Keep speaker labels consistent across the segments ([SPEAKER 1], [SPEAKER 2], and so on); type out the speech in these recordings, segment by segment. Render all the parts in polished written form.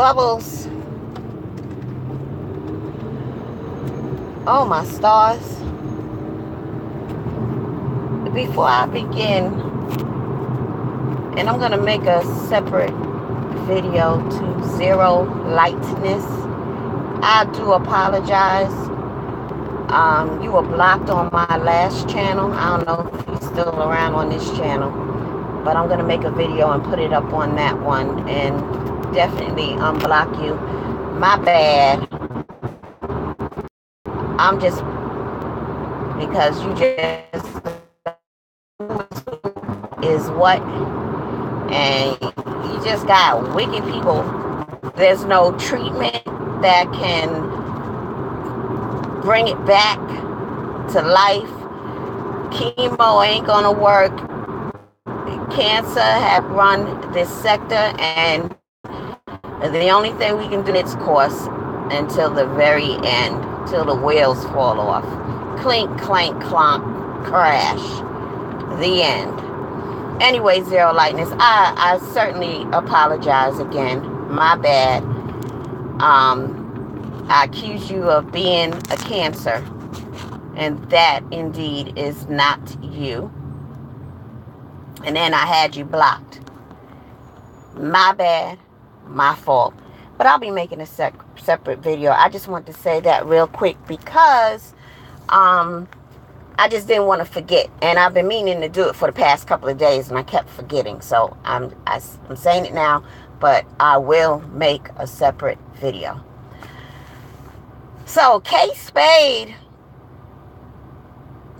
[SPEAKER 1] bubbles. Oh my stars. Before I begin, and I'm going to make a separate video to Zero Lightness. I do apologize. You were blocked on my last channel. I don't know if you're still around on this channel, but I'm going to make a video and put it up on that one and definitely unblock you. My bad. I'm just, because you just is what, and you just got wicked people. There's no treatment that can bring it back to life. Chemo ain't gonna work. Cancer have run this sector, and the only thing we can do is its course until the very end, till the wheels fall off. Clink, clank, clonk, crash. The end. Anyway, Zero Lightness, I certainly apologize again. My bad. I accuse you of being a Cancer, and that indeed is not you. And then I had you blocked. My bad. My fault. But I'll be making a separate video. I just want to say that real quick because I just didn't want to forget, and I've been meaning to do it for the past couple of days, and I kept forgetting. So I'm saying it now, but I will make a separate video. So Spade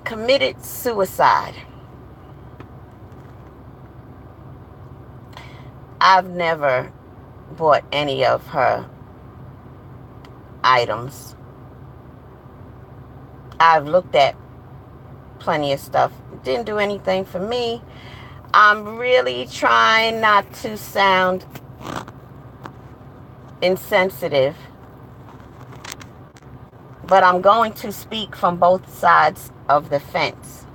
[SPEAKER 1] committed suicide. I've never bought any of her items. I've looked at plenty of stuff. It didn't do anything for me. I'm really trying not to sound insensitive, but I'm going to speak from both sides of the fence.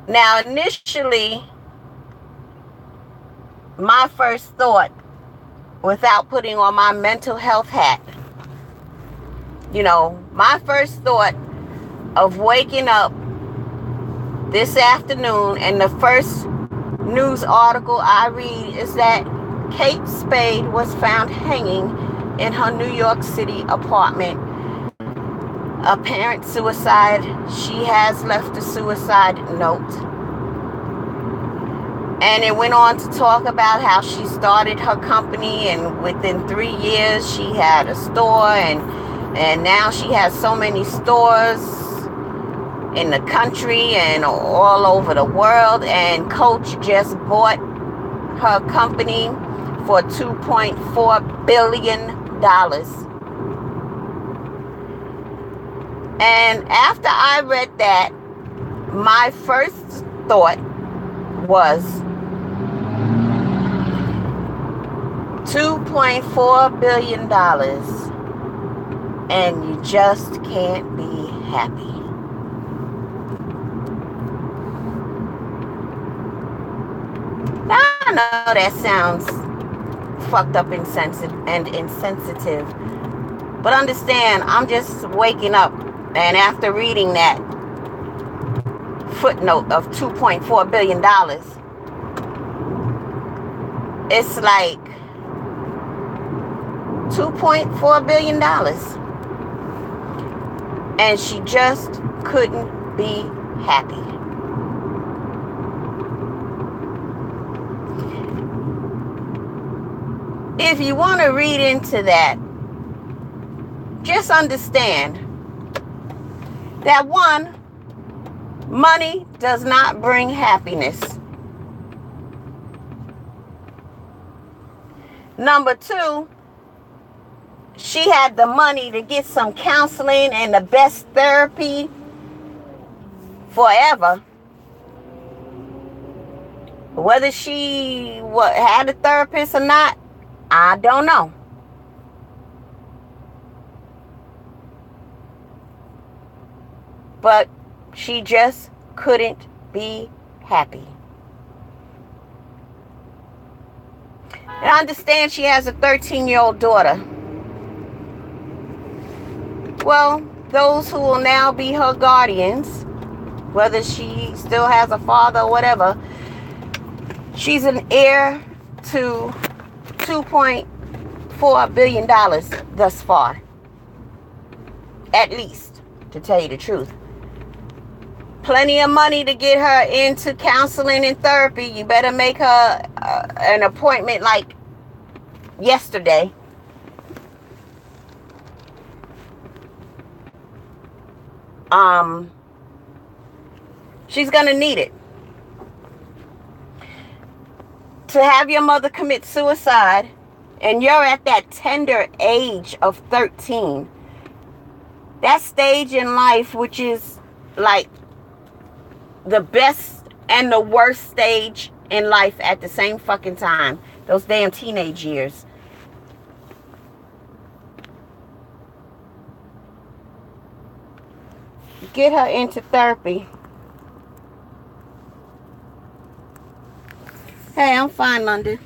[SPEAKER 1] Now, initially, my first thought, without putting on my mental health hat, my first thought of waking up this afternoon and the first news article I read is that Spade was found hanging in her New York City apartment. Apparent suicide. She has left a suicide note. And it went on to talk about how she started her company, and within 3 years she had a store, and now she has so many stores in the country and all over the world. And Coach just bought her company for $2.4 billion. And after I read that, my first thought was $2.4 billion, and you just can't be happy. Now, I know that sounds fucked up and insensitive, but understand, I'm just waking up, and after reading that footnote of $2.4 billion, it's like $2.4 billion, and she just couldn't be happy. If you want to read into that, just understand that one, money does not bring happiness. Number two, she had the money to get some counseling and the best therapy forever. Whether she had a therapist or not, I don't know. But she just couldn't be happy. And I understand she has a 13-year-old daughter. Well, those who will now be her guardians, whether she still has a father or whatever, she's an heir to $2.4 billion thus far. At least, to tell you the truth. Plenty of money to get her into counseling and therapy. You better make her an appointment like yesterday. She's gonna need it. To have your mother commit suicide and you're at that tender age of 13, that stage in life, which is like the best and the worst stage in life at the same fucking time, those damn teenage years. Get her into therapy. Hey, I'm fine, London.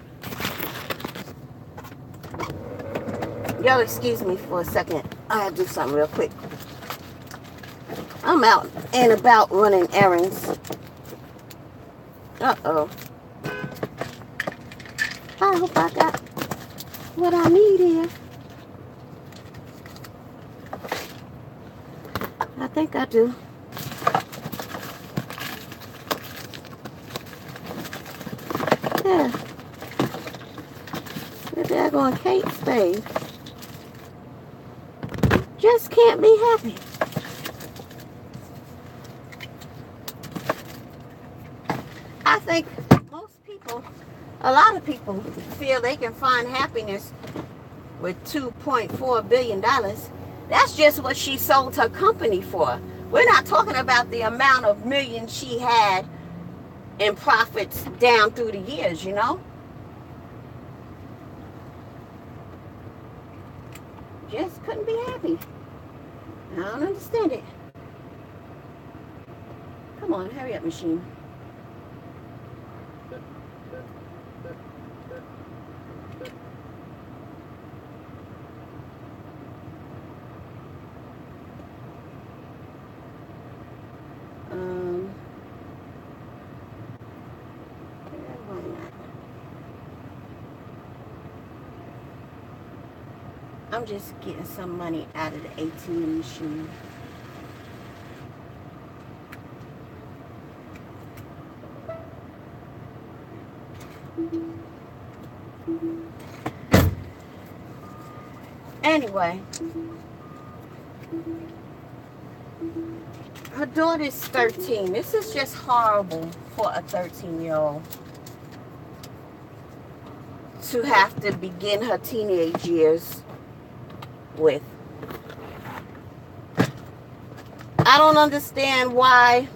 [SPEAKER 1] Y'all excuse me for a second. I gotta do something real quick. I'm out and about running errands. Uh-oh. I hope I got what I need here. I think I do. Yeah. The daggone Kate Spade just can't be happy. I think most people, a lot of people, feel they can find happiness with $2.4 billion. That's just what she sold her company for. We're not talking about the amount of millions she had in profits down through the years, you know? Just couldn't be happy. I don't understand it. Come on, hurry up, machine. I'm just getting some money out of the ATM machine. Anyway, her daughter's 13. This is just horrible for a 13-year-old to have to begin her teenage years with. I don't understand why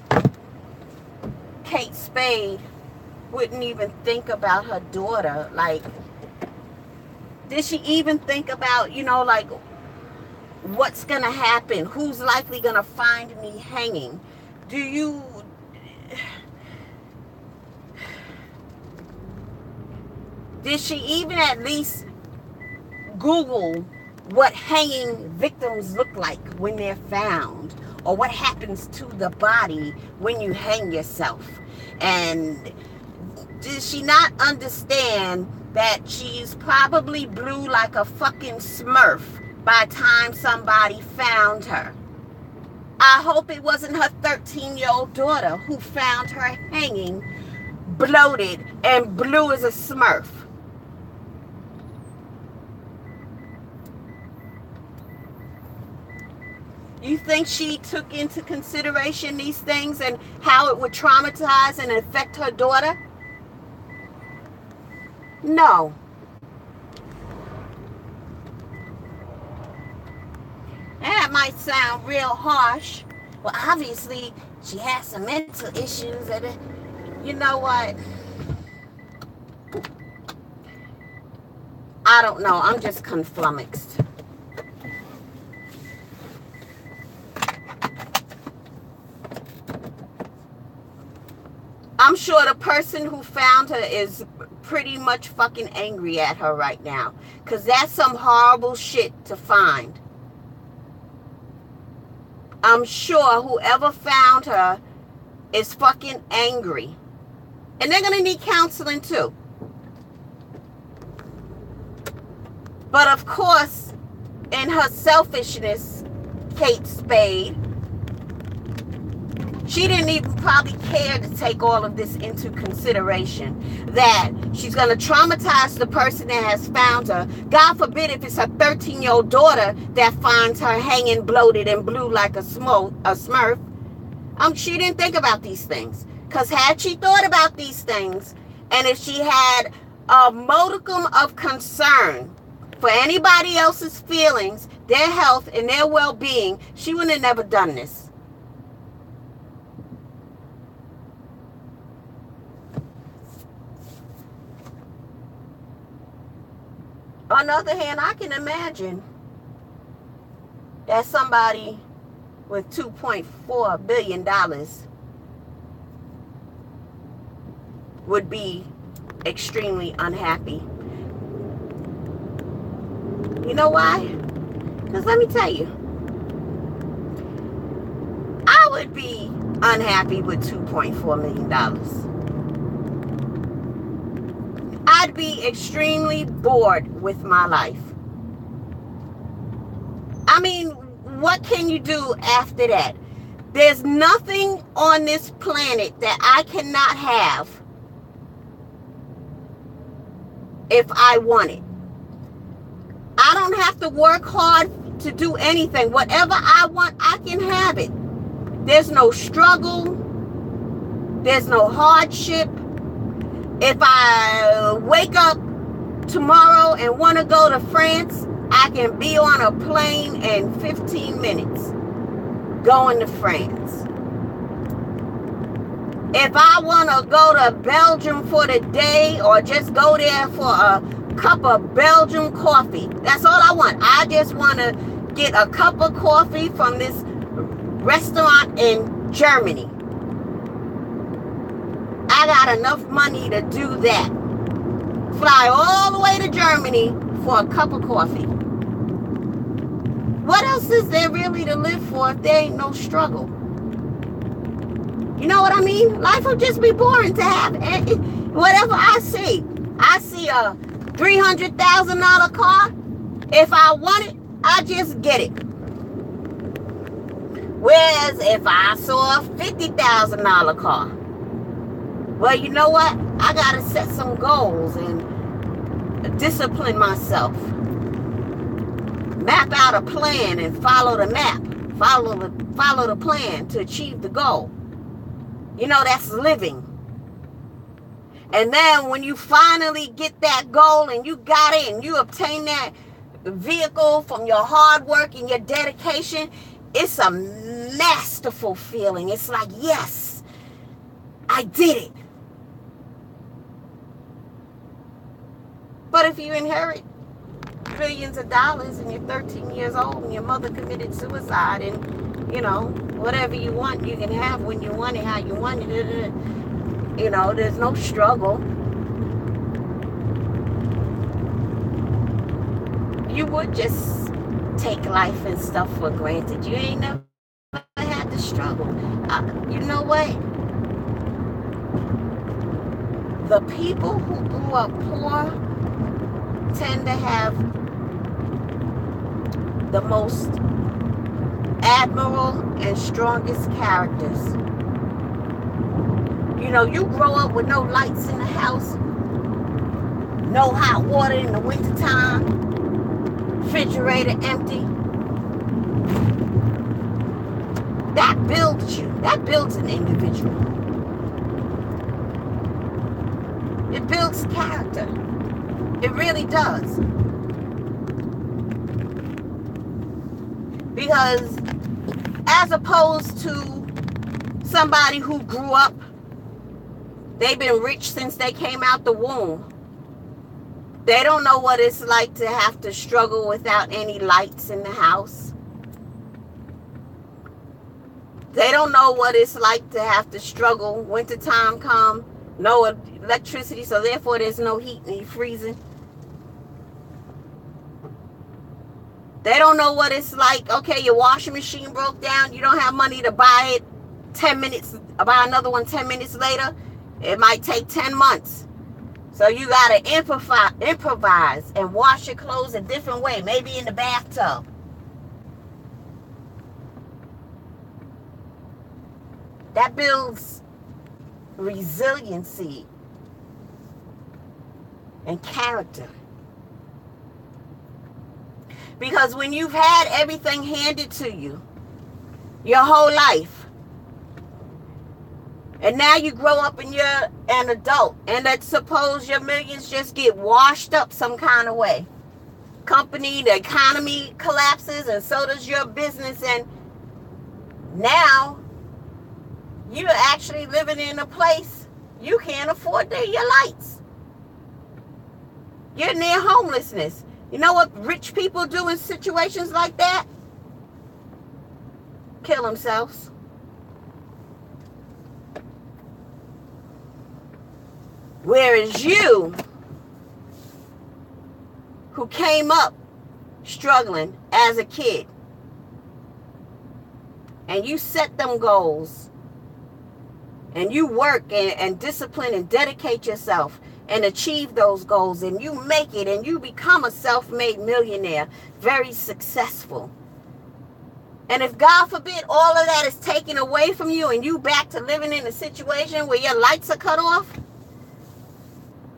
[SPEAKER 1] Kate Spade wouldn't even think about her daughter. Like, did she even think about, you know, like, what's gonna happen? Who's likely gonna find me hanging? Did she even at least Google what hanging victims look like when they're found, or what happens to the body when you hang yourself? And did she not understand that she's probably blue like a fucking Smurf by the time somebody found her? I hope it wasn't her 13-year-old daughter who found her hanging, bloated and blue as a Smurf. You think she took into consideration these things and how it would traumatize and affect her daughter? No. That might sound real harsh. Well, obviously, she has some mental issues. And you know what? I don't know. I'm just conflummoxed. I'm sure the person who found her is pretty much fucking angry at her right now. Because that's some horrible shit to find. I'm sure whoever found her is fucking angry. And they're going to need counseling too. But of course, in her selfishness, Kate Spade, she didn't even probably care to take all of this into consideration. That she's going to traumatize the person that has found her. God forbid if it's a 13-year-old daughter that finds her hanging bloated and blue like a smurf. She didn't think about these things. Because had she thought about these things, and if she had a modicum of concern for anybody else's feelings, their health, and their well-being, she would have never done this. On the other hand, I can imagine that somebody with $2.4 billion would be extremely unhappy. You know why? Because let me tell you, I would be unhappy with $2.4 million. I'd be extremely bored with my life. I mean, what can you do after that? There's nothing on this planet that I cannot have if I want it. I don't have to work hard to do anything. Whatever I want, I can have it. There's no struggle. There's no hardship. If I wake up tomorrow and want to go to France, I can be on a plane in 15 minutes going to France. If I want to go to Belgium for the day or just go there for a cup of Belgian coffee, that's all I want. I just want to get a cup of coffee from this restaurant in Germany. I got enough money to do that. Fly all the way to Germany for a cup of coffee. What else is there really to live for if there ain't no struggle? You know what I mean? Life will just be boring to have whatever I see. I see a $300,000 car. If I want it, I just get it. Whereas if I saw a $50,000 car, well, you know what? I got to set some goals and discipline myself. Map out a plan and follow the map. Follow the plan to achieve the goal. You know, that's living. And then when you finally get that goal and you got it and you obtain that vehicle from your hard work and your dedication, it's a masterful feeling. It's like, yes, I did it. But if you inherit billions of dollars and you're 13 years old and your mother committed suicide and, you know, whatever you want, you can have when you want it, how you want it. You know, there's no struggle. You would just take life and stuff for granted. You ain't never had to struggle. You know what? The people who grew up poor tend to have the most admirable and strongest characters. You know, you grow up with no lights in the house, no hot water in the wintertime, refrigerator empty. That builds you. That builds an individual. It builds character. It really does. Because as opposed to somebody who grew up, they've been rich since they came out the womb. They don't know what it's like to have to struggle without any lights in the house. They don't know what it's like to have to struggle. Wintertime come, no electricity, so therefore there's no heat and you're freezing. They don't know what it's like. Okay, your washing machine broke down. You don't have money to buy it 10 minutes, buy another one 10 minutes later. It might take 10 months. So you got to improvise and wash your clothes a different way, maybe in the bathtub. That builds resiliency and character. Because when you've had everything handed to you your whole life, and now you grow up and you're an adult, and let's suppose your millions just get washed up some kind of way. The economy collapses, and so does your business, and now you're actually living in a place you can't afford your lights. You're near homelessness. You know what rich people do in situations like that? Kill themselves. Whereas you, who came up struggling as a kid, and you set them goals, and you work and discipline and dedicate yourself and achieve those goals, and you make it, and you become a self-made millionaire, very successful. And if, God forbid, all of that is taken away from you and you back to living in a situation where your lights are cut off,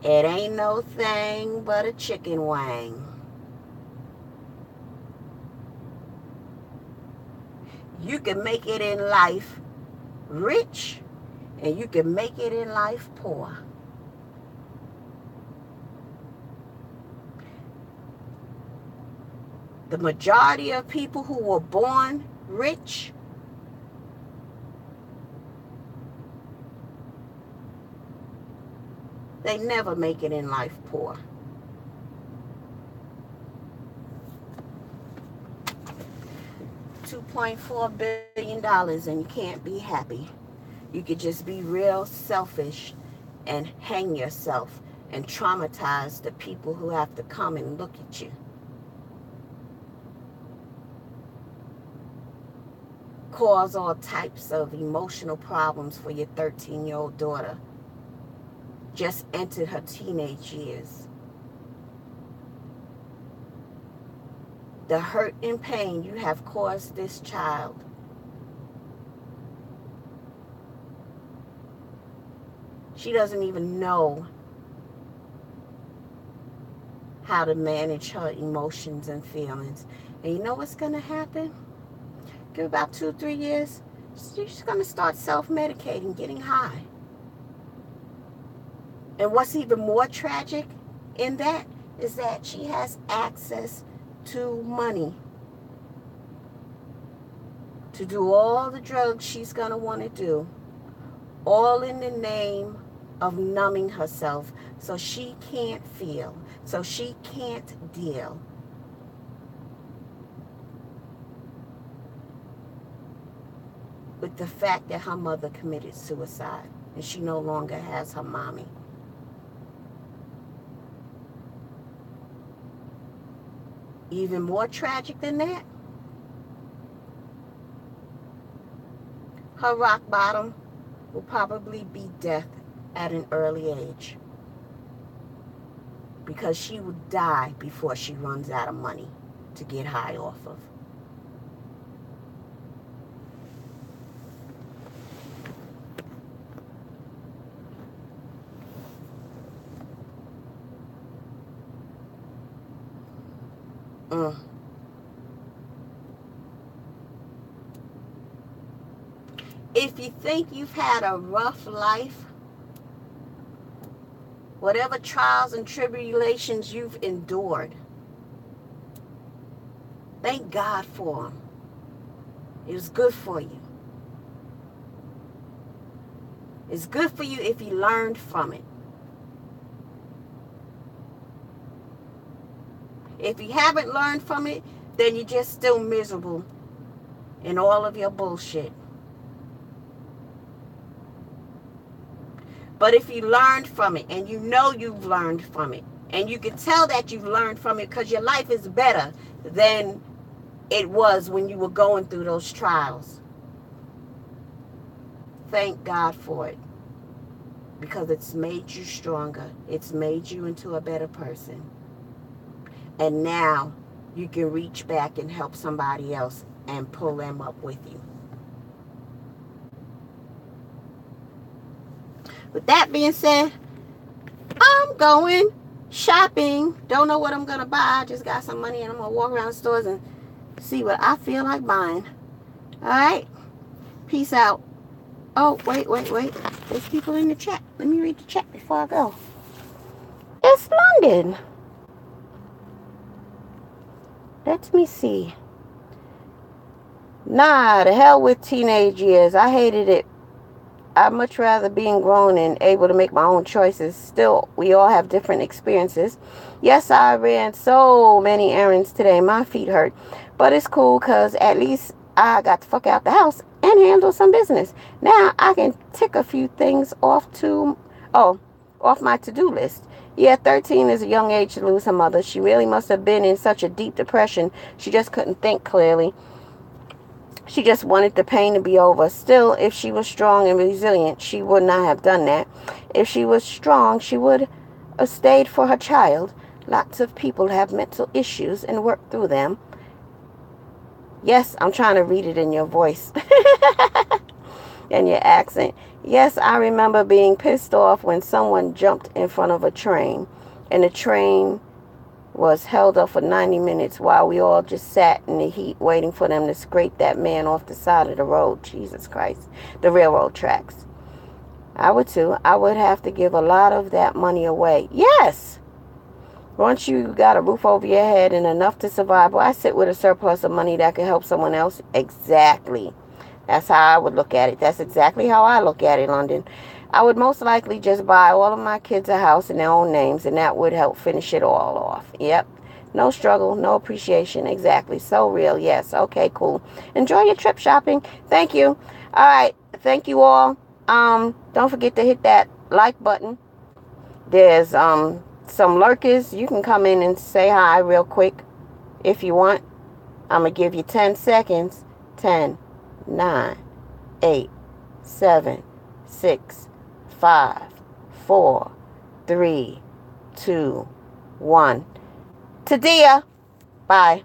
[SPEAKER 1] it ain't no thing but a chicken wing. You can make it in life rich, and you can make it in life poor. The majority of people who were born rich they never make it in life poor. $2.4 billion and you can't be happy. You could just be real selfish and hang yourself and traumatize the people who have to come and look at you. Cause all types of emotional problems for your 13-year-old daughter. Just entered her teenage years. The hurt and pain you have caused this child. She doesn't even know how to manage her emotions and feelings. And you know what's going to happen? Give about 2-3 years, she's going to start self-medicating, getting high. And what's even more tragic in that is that she has access to money to do all the drugs she's going to want to do, all in the name of numbing herself so she can't feel, so she can't deal. With the fact that her mother committed suicide and she no longer has her mommy. Even more tragic than that, her rock bottom will probably be death at an early age, because she will die before she runs out of money to get high off of. If you think you've had a rough life, whatever trials and tribulations you've endured, thank God for them. It was good for you. It's good for you if you learned from it. If you haven't learned from it, then you're just still miserable in all of your bullshit. But if you learned from it, and you know you've learned from it, and you can tell that you've learned from it because your life is better than it was when you were going through those trials. Thank God for it, because it's made you stronger. It's made you into a better person. And now you can reach back and help somebody else and pull them up with you. With that being said, I'm going shopping. Don't know what I'm going to buy. I just got some money and I'm going to walk around the stores and see what I feel like buying. All right. Peace out. Oh, wait. There's people in the chat. Let me read the chat before I go. It's London. Let me see. Nah, the hell with teenage years. I hated it. I'd much rather being grown and able to make my own choices. Still, we all have different experiences. Yes, I ran so many errands today. My feet hurt. But it's cool because at least I got the fuck out the house and handle some business. Now I can tick a few things off my to-do list. Yeah, 13 is a young age to lose her mother. She really must have been in such a deep depression. She just couldn't think clearly. She just wanted the pain to be over. Still, if she was strong and resilient, she would not have done that. If she was strong, she would have stayed for her child. Lots of people have mental issues and work through them. Yes, I'm trying to read it in your voice and your accent. Yes, I remember being pissed off when someone jumped in front of a train, and the train was held up for 90 minutes while we all just sat in the heat waiting for them to scrape that man off the side of the road. Jesus Christ. The railroad tracks. I would too. I would have to give a lot of that money away. Yes. Once you got a roof over your head and enough to survive, well, I sit with a surplus of money that could help someone else. Exactly. That's how I would look at it. That's exactly how I look at it, London. I would most likely just buy all of my kids a house in their own names, and that would help finish it all off. Yep. No struggle, no appreciation. Exactly. So real. Yes. Okay, cool. Enjoy your trip shopping. Thank you. All right. Thank you all. Don't forget to hit that like button. There's some lurkers. You can come in and say hi real quick if you want. I'm going to give you 10 seconds. 10, 9, 8, 7, 6, 5, 4, 3, 2, 1. Tadia. Bye.